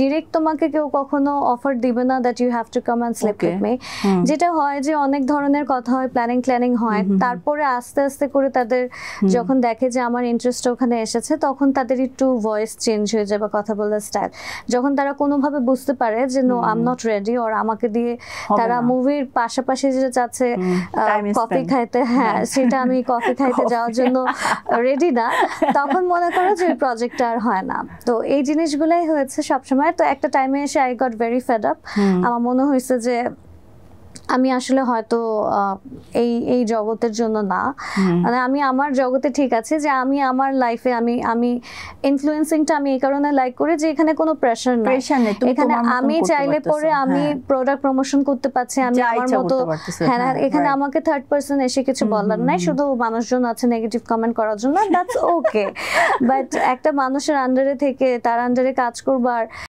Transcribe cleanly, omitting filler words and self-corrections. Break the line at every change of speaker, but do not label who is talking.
Direct তোমাকে কেউ কখনো অফার দিবে না that you have to come and sleep with me. যেটা হয় যে অনেক ধরনের কথা হয়, প্ল্যানিং হয়, তারপরে আস্তে আস্তে করে তাদের যখন দেখে যে আমার ইন্টারেস্ট ওখানে এসেছে তখন তাদের একটু ভয়েস চেঞ্জ হয়ে যায় বা কথা বলার স্টাইল। যখন তারা কোনোভাবে বুঝতে পারে যে no I am not ready, আর আমাকে দিয়ে তারা মুভির পাশাপাশি যেটা চাচ্ছে কফি খাইতে, হ্যাঁ সেটা আমি কফি খাইতে যাওয়ার জন্য রেডি না, তখন মনে করো যে প্রজেক্টটা আর হয় না। তো এই জিনিসগুলাই হয়েছে সবসময়। তো একটা টাইমে এসে I got very fed up. আমার মনে হয়েছে যে আমি আসলে হয়তো এই জগতের জন্য না, মানে আমি আমার জগতে ঠিক আছে, যে আমি আমার লাইফে আমি ইনফ্লুয়েন্সিংটা আমি এই কারণে লাইক করি যে এখানে কোনো প্রেশার নাই, এখানে আমি চাইলে পরে আমি প্রোডাক্ট প্রমোশন করতে পারছি, আমি আমার মতো, হ্যাঁ এখানে আমাকে থার্ড পারসন এসে কিছু বলার নাই, শুধু মানুষজন আছে নেগেটিভ কমেন্ট করার জন্য, দ্যাটস ওকে। বাট একটা মানুষের আন্ডারে থেকে তার আন্ডারে কাজ করবার